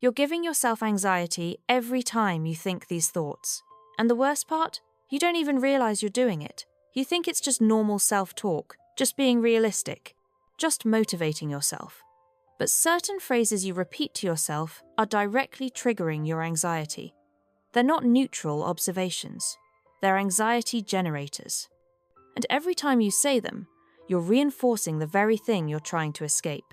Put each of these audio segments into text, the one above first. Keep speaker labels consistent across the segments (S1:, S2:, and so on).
S1: You're giving yourself anxiety every time you think these thoughts. And the worst part? You don't even realize you're doing it. You think it's just normal self-talk, just being realistic, just motivating yourself. But certain phrases you repeat to yourself are directly triggering your anxiety. They're not neutral observations. They're anxiety generators. And every time you say them, you're reinforcing the very thing you're trying to escape.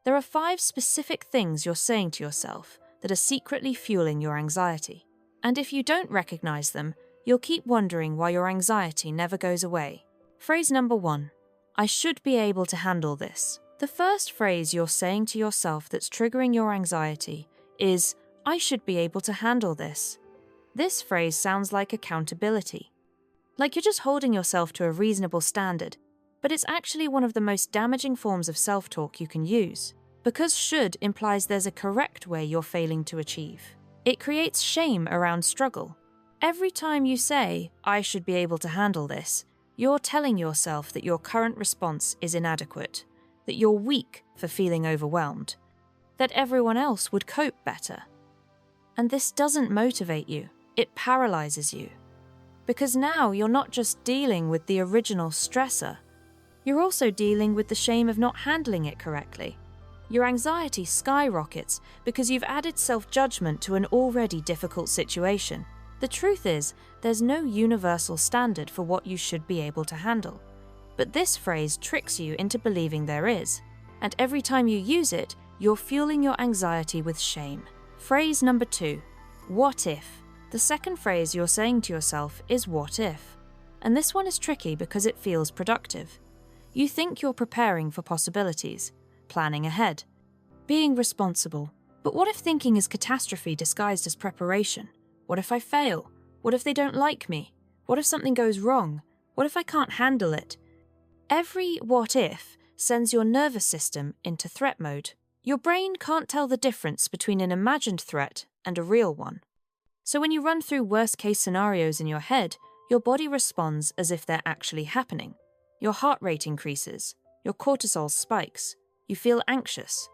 S1: There are 5 specific things you're saying to yourself that are secretly fueling your anxiety. And if you don't recognize them, you'll keep wondering why your anxiety never goes away. Phrase number 1. I should be able to handle this. The first phrase you're saying to yourself that's triggering your anxiety is, I should be able to handle this. This phrase sounds like accountability. Like you're just holding yourself to a reasonable standard, but it's actually one of the most damaging forms of self-talk you can use, because should implies there's a correct way you're failing to achieve. It creates shame around struggle. Every time you say, I should be able to handle this, you're telling yourself that your current response is inadequate, that you're weak for feeling overwhelmed, that everyone else would cope better. And this doesn't motivate you, it paralyzes you. Because now you're not just dealing with the original stressor, you're also dealing with the shame of not handling it correctly. Your anxiety skyrockets because you've added self-judgment to an already difficult situation. The truth is, there's no universal standard for what you should be able to handle. But this phrase tricks you into believing there is. And every time you use it, you're fueling your anxiety with shame. Phrase number 2. What if? The second phrase you're saying to yourself is what if? And this one is tricky because it feels productive. You think you're preparing for possibilities, planning ahead, being responsible. But what if thinking is catastrophe disguised as preparation? What if I fail? What if they don't like me? What if something goes wrong? What if I can't handle it? Every what if sends your nervous system into threat mode. Your brain can't tell the difference between an imagined threat and a real one. So when you run through worst-case scenarios in your head, your body responds as if they're actually happening. Your heart rate increases, your cortisol spikes, you feel anxious.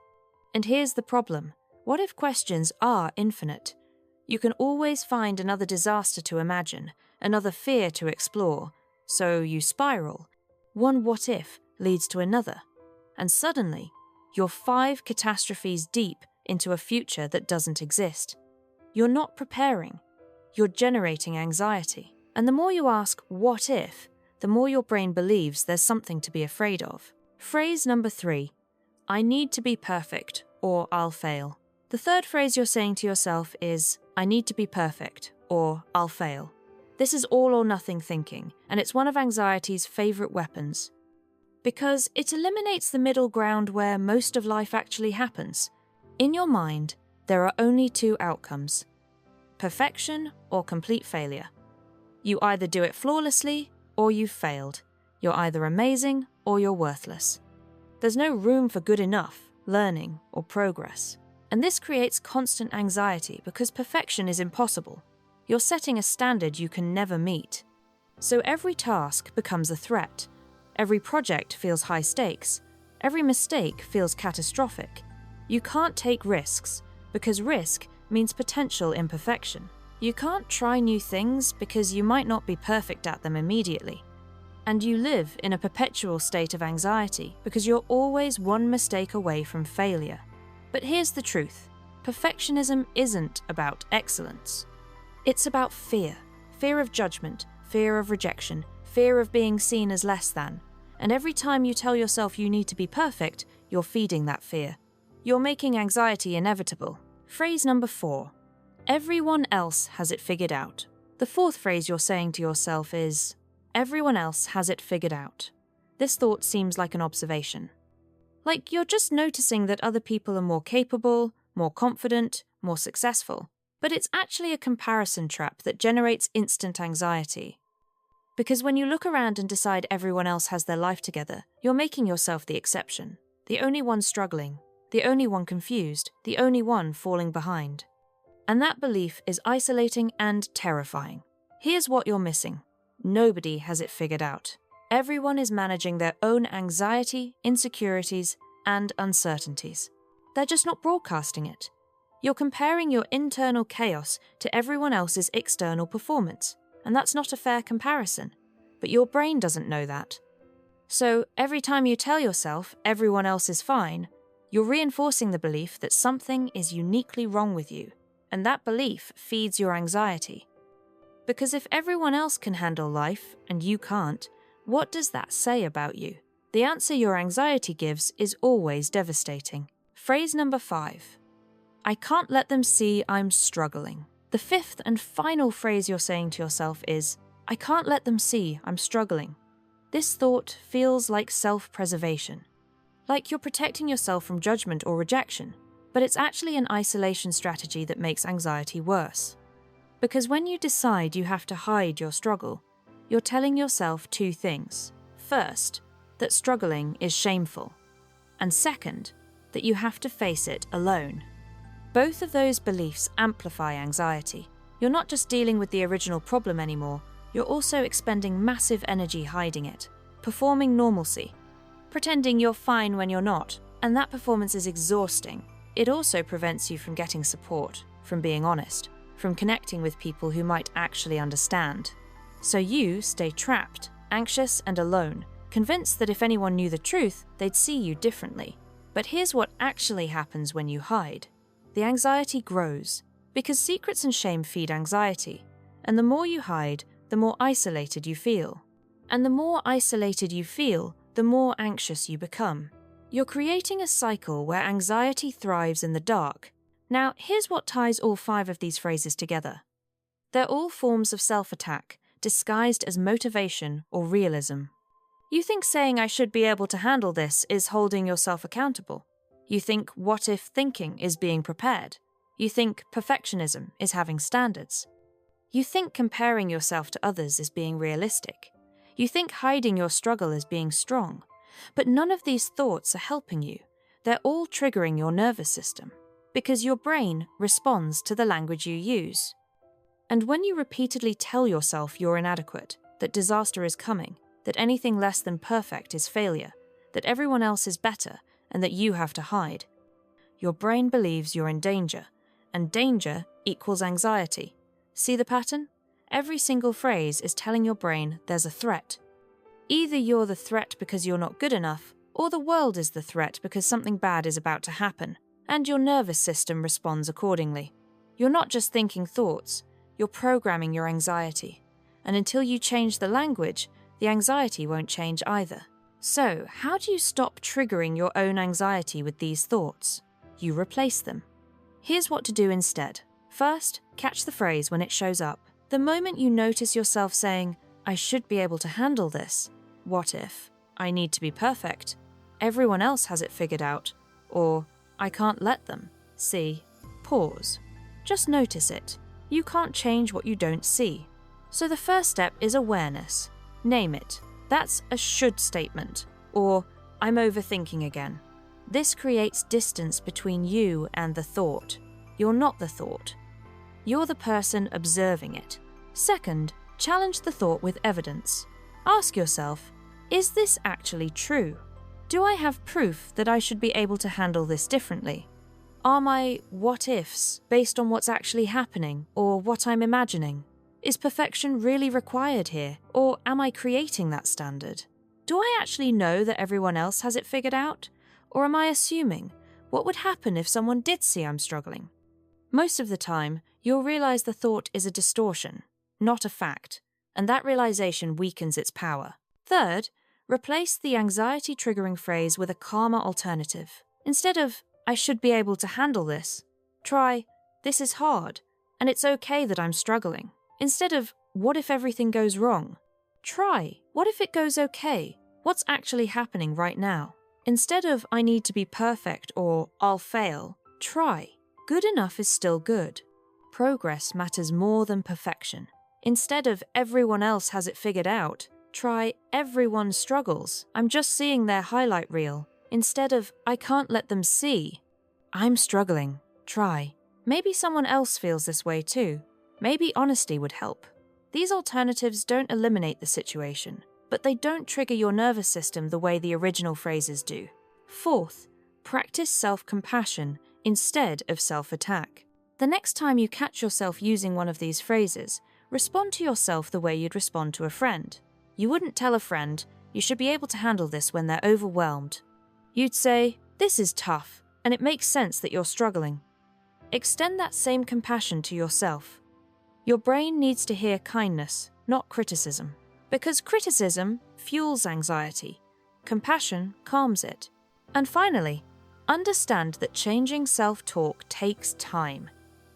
S1: And here's the problem. What if questions are infinite? You can always find another disaster to imagine, another fear to explore. So you spiral. One what if leads to another. And suddenly, you're 5 catastrophes deep into a future that doesn't exist. You're not preparing. You're generating anxiety. And the more you ask, what if, the more your brain believes there's something to be afraid of. Phrase number 3. I need to be perfect, or I'll fail. The third phrase you're saying to yourself is, I need to be perfect, or I'll fail. This is all or nothing thinking, and it's one of anxiety's favorite weapons. Because it eliminates the middle ground where most of life actually happens. In your mind, there are only 2 outcomes: perfection or complete failure. You either do it flawlessly or you've failed. You're either amazing or you're worthless. There's no room for good enough, learning, or progress. And this creates constant anxiety because perfection is impossible. You're setting a standard you can never meet. So every task becomes a threat. Every project feels high stakes. Every mistake feels catastrophic. You can't take risks because risk means potential imperfection. You can't try new things because you might not be perfect at them immediately. And you live in a perpetual state of anxiety because you're always one mistake away from failure. But here's the truth. Perfectionism isn't about excellence. It's about fear. Fear of judgment, fear of rejection, fear of being seen as less than. And every time you tell yourself you need to be perfect, you're feeding that fear. You're making anxiety inevitable. Phrase number 4. Everyone else has it figured out. The fourth phrase you're saying to yourself is, everyone else has it figured out. This thought seems like an observation. Like you're just noticing that other people are more capable, more confident, more successful. But it's actually a comparison trap that generates instant anxiety. Because when you look around and decide everyone else has their life together, you're making yourself the exception. The only one struggling, the only one confused, the only one falling behind. And that belief is isolating and terrifying. Here's what you're missing. Nobody has it figured out. Everyone is managing their own anxiety, insecurities, and uncertainties. They're just not broadcasting it. You're comparing your internal chaos to everyone else's external performance, and that's not a fair comparison. But your brain doesn't know that. So every time you tell yourself everyone else is fine, you're reinforcing the belief that something is uniquely wrong with you, and that belief feeds your anxiety. Because if everyone else can handle life and you can't, what does that say about you? The answer your anxiety gives is always devastating. Phrase number 5. I can't let them see I'm struggling. The fifth and final phrase you're saying to yourself is, I can't let them see I'm struggling. This thought feels like self-preservation, like you're protecting yourself from judgment or rejection, but it's actually an isolation strategy that makes anxiety worse. Because when you decide you have to hide your struggle, you're telling yourself 2 things. First, that struggling is shameful. And second, that you have to face it alone. Both of those beliefs amplify anxiety. You're not just dealing with the original problem anymore, you're also expending massive energy hiding it, performing normalcy, pretending you're fine when you're not, and that performance is exhausting. It also prevents you from getting support, from being honest, from connecting with people who might actually understand. So you stay trapped, anxious and alone, convinced that if anyone knew the truth, they'd see you differently. But here's what actually happens when you hide. The anxiety grows, because secrets and shame feed anxiety, and the more you hide, the more isolated you feel. And the more isolated you feel, the more anxious you become. You're creating a cycle where anxiety thrives in the dark. Now, here's what ties all 5 of these phrases together. They're all forms of self-attack, disguised as motivation or realism. You think saying I should be able to handle this is holding yourself accountable. You think what if thinking is being prepared. You think perfectionism is having standards. You think comparing yourself to others is being realistic. You think hiding your struggle is being strong. But none of these thoughts are helping you. They're all triggering your nervous system, because your brain responds to the language you use. And when you repeatedly tell yourself you're inadequate, that disaster is coming, that anything less than perfect is failure, that everyone else is better, and that you have to hide, your brain believes you're in danger, and danger equals anxiety. See the pattern? Every single phrase is telling your brain there's a threat. Either you're the threat because you're not good enough, or the world is the threat because something bad is about to happen, and your nervous system responds accordingly. You're not just thinking thoughts, you're programming your anxiety. And until you change the language, the anxiety won't change either. So, how do you stop triggering your own anxiety with these thoughts? You replace them. Here's what to do instead. First, catch the phrase when it shows up. The moment you notice yourself saying, I should be able to handle this, what if, I need to be perfect, everyone else has it figured out, or I can't let them, see, pause. Just notice it. You can't change what you don't see. So the first step is awareness. Name it. That's a should statement, or I'm overthinking again. This creates distance between you and the thought. You're not the thought. You're the person observing it. Second, challenge the thought with evidence. Ask yourself, is this actually true? Do I have proof that I should be able to handle this differently? Are my what-ifs based on what's actually happening or what I'm imagining? Is perfection really required here, or am I creating that standard? Do I actually know that everyone else has it figured out? Or am I assuming, what would happen if someone did see I'm struggling? Most of the time, you'll realize the thought is a distortion, not a fact, and that realization weakens its power. Third, replace the anxiety-triggering phrase with a calmer alternative. Instead of, I should be able to handle this, try, this is hard, and it's okay that I'm struggling. Instead of, what if everything goes wrong? Try, what if it goes okay? What's actually happening right now? Instead of, I need to be perfect or I'll fail, try, good enough is still good. Progress matters more than perfection. Instead of, everyone else has it figured out, try, everyone struggles, I'm just seeing their highlight reel. Instead of, I can't let them see, I'm struggling, try. Maybe someone else feels this way too. Maybe honesty would help. These alternatives don't eliminate the situation, but they don't trigger your nervous system the way the original phrases do. Fourth, practice self-compassion instead of self-attack. The next time you catch yourself using one of these phrases, respond to yourself the way you'd respond to a friend. You wouldn't tell a friend, "You should be able to handle this," when they're overwhelmed. You'd say, "This is tough, and it makes sense that you're struggling." Extend that same compassion to yourself. Your brain needs to hear kindness, not criticism. Because criticism fuels anxiety. Compassion calms it. And finally, understand that changing self-talk takes time.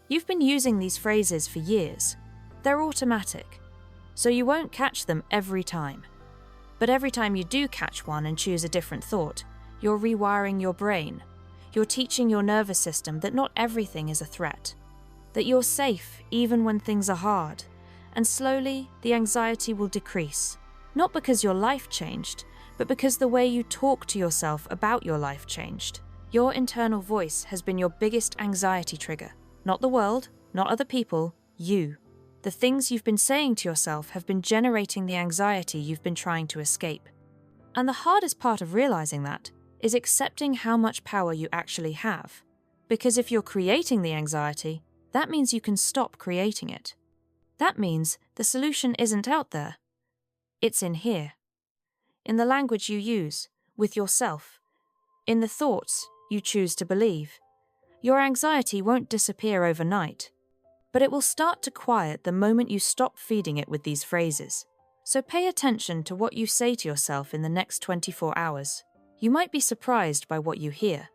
S1: You've been using these phrases for years. They're automatic, so you won't catch them every time. But every time you do catch one and choose a different thought, you're rewiring your brain. You're teaching your nervous system that not everything is a threat, that you're safe even when things are hard, and slowly the anxiety will decrease. Not because your life changed, but because the way you talk to yourself about your life changed. Your internal voice has been your biggest anxiety trigger. Not the world, not other people, you. The things you've been saying to yourself have been generating the anxiety you've been trying to escape. And the hardest part of realizing that is accepting how much power you actually have. Because if you're creating the anxiety, that means you can stop creating it. That means the solution isn't out there. It's in here. In the language you use, with yourself. In the thoughts you choose to believe. Your anxiety won't disappear overnight, but it will start to quiet the moment you stop feeding it with these phrases. So pay attention to what you say to yourself in the next 24 hours. You might be surprised by what you hear.